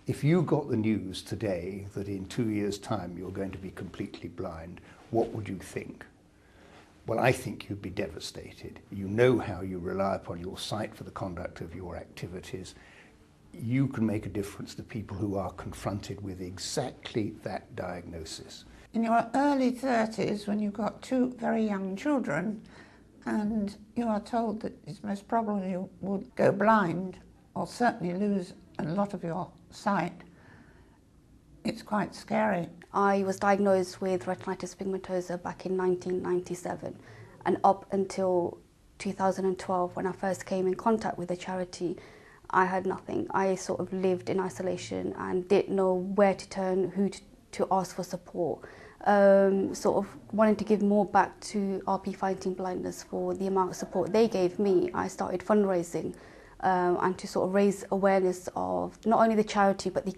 If you got the news today that in 2 years' time you're going to be completely blind, what would you think? Well, I think you'd be devastated. You know how you rely upon your sight for the conduct of your activities. You can make a difference to people who are confronted with exactly that diagnosis. In your early 30s, when you've got two very young children, and you are told that it's most probably you would go blind, or certainly lose a lot of your sight, it's quite scary. I was diagnosed with retinitis pigmentosa back in 1997, and up until 2012, when I first came in contact with the charity, I had nothing. I sort of lived in isolation and didn't know where to turn, who to ask for support. Sort of wanted to give more back to RP Fighting Blindness for the amount of support they gave me. I started fundraising and to sort of raise awareness of not only the charity but the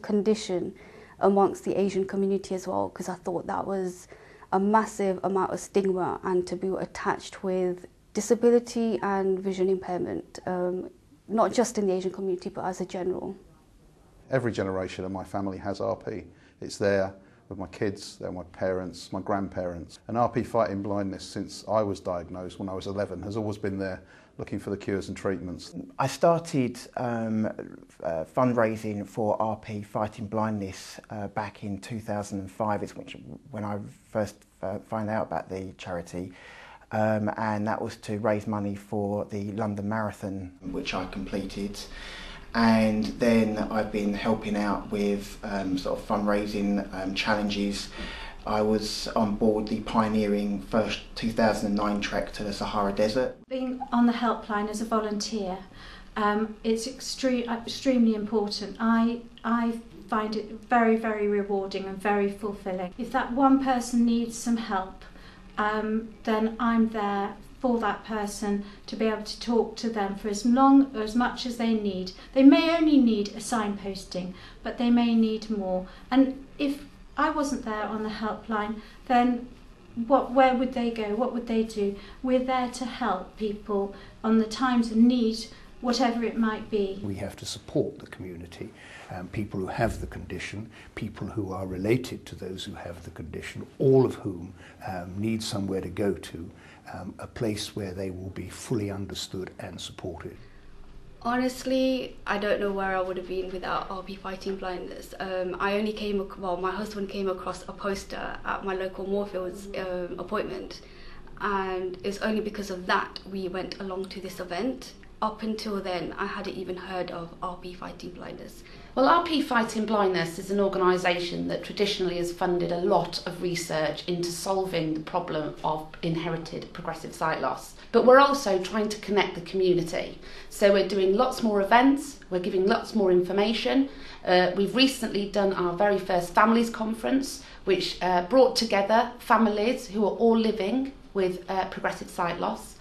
condition amongst the Asian community as well, because I thought that was a massive amount of stigma, and to be attached with disability and vision impairment, not just in the Asian community but as a general. Every generation of my family has RP. It's there with my kids, they're my parents, my grandparents. And RP Fighting Blindness, since I was diagnosed when I was 11, has always been there looking for the cures and treatments. I started fundraising for RP Fighting Blindness back in 2005. It's when I first found out about the charity. And that was to raise money for the London Marathon, which I completed. And then I've been helping out with sort of fundraising challenges. I was on board the pioneering first 2009 trek to the Sahara Desert. Being on the Helpline as a volunteer, it's extremely important. I find it very, very rewarding and very fulfilling. If that one person needs some help, then I'm there for that person to be able to talk to them for as long or as much as they need. They may only need a signposting, but they may need more. And if I wasn't there on the helpline, then where would they go? What would they do? We're there to help people on the times of need, whatever it might be. We have to support the community, people who have the condition, people who are related to those who have the condition, all of whom need somewhere to go to, a place where they will be fully understood and supported. Honestly, I don't know where I would have been without RP Fighting Blindness. My husband came across a poster at my local Moorfields appointment, and it's only because of that we went along to this event. Up until then, I hadn't even heard of RP Fighting Blindness. Well, RP Fighting Blindness is an organisation that traditionally has funded a lot of research into solving the problem of inherited progressive sight loss. But we're also trying to connect the community. So we're doing lots more events, we're giving lots more information. We've recently done our very first families conference, which brought together families who are all living with progressive sight loss.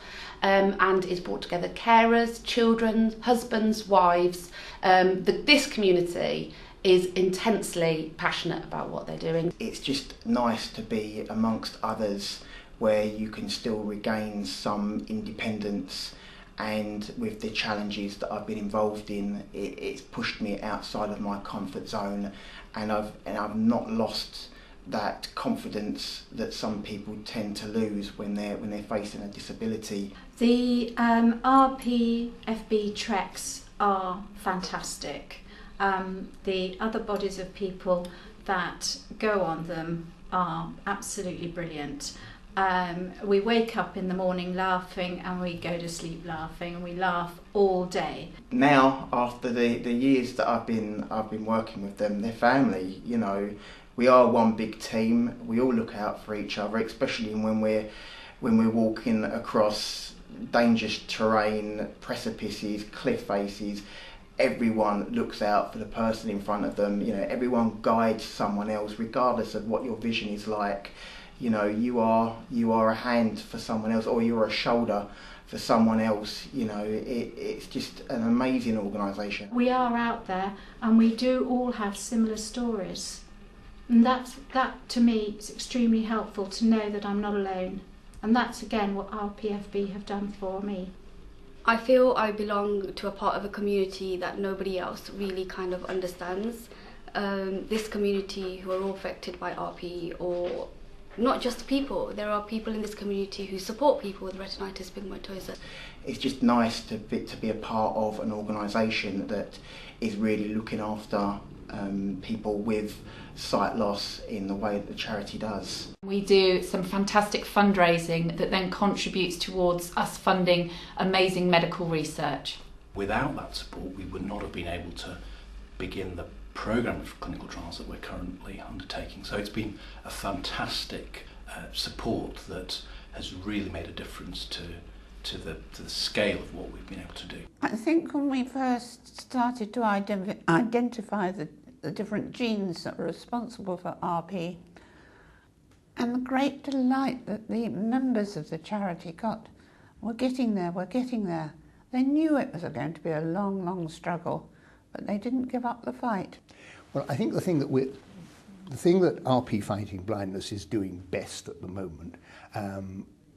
And it's brought together carers, children, husbands, wives. This community is intensely passionate about what they're doing. It's just nice to be amongst others where you can still regain some independence, and with the challenges that I've been involved in, it's pushed me outside of my comfort zone, and I've not lost that confidence that some people tend to lose when they're facing a disability. The RPFB treks are fantastic. The other bodies of people that go on them are absolutely brilliant. We wake up in the morning laughing and we go to sleep laughing, and we laugh all day. Now, after the years that I've been working with them, they're family, you know. We are one big team. We all look out for each other, especially when we're walking across dangerous terrain, precipices, cliff faces. Everyone looks out for the person in front of them. You know, everyone guides someone else, regardless of what your vision is like. You know, you are a hand for someone else, or you're a shoulder for someone else. You know, it's just an amazing organisation. We are out there, and we do all have similar stories. And that to me is extremely helpful, to know that I'm not alone. And that's again what our PFB have done for me. I feel I belong to a part of a community that nobody else really kind of understands. This community who are all affected by RP, or not just people, there are people in this community who support people with retinitis pigmentosa. It's just nice to be a part of an organisation that is really looking after people with sight loss in the way that the charity does. We do some fantastic fundraising that then contributes towards us funding amazing medical research. Without that support, we would not have been able to begin the programme of clinical trials that we're currently undertaking. So it's been a fantastic support that has really made a difference to the scale of what we've been able to do. I think when we first started to identify the different genes that were responsible for RP, and the great delight that the members of the charity got, we're getting there. They knew it was going to be a long, long struggle, but they didn't give up the fight. Well, I think the thing that RP Fighting Blindness is doing best at the moment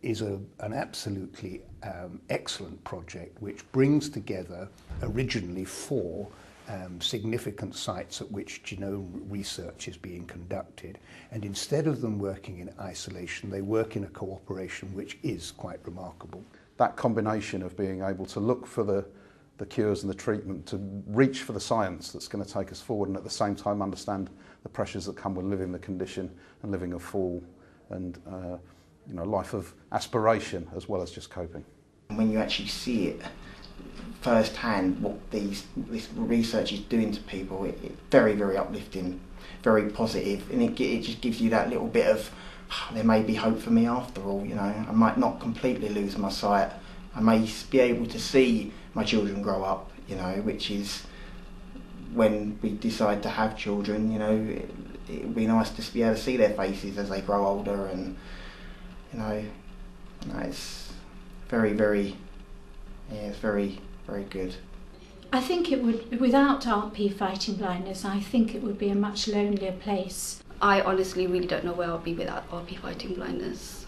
is an absolutely excellent project which brings together originally 4 significant sites at which genome research is being conducted, and instead of them working in isolation, they work in a cooperation which is quite remarkable. That combination of being able to look for the cures and the treatment, to reach for the science that's going to take us forward, and at the same time understand the pressures that come with living the condition and living a full and life of aspiration as well as just coping. When you actually see it firsthand, what this research is doing to people, it's very, very uplifting, very positive, and it just gives you that little bit of, there may be hope for me after all, I might not completely lose my sight, I may be able to see my children grow up, which is, when we decide to have children, it would be nice to be able to see their faces as they grow older, and it's very, very, it's very, very good. I think it would, without RP Fighting Blindness, I think it would be a much lonelier place. I honestly really don't know where I'll be without RP Fighting Blindness.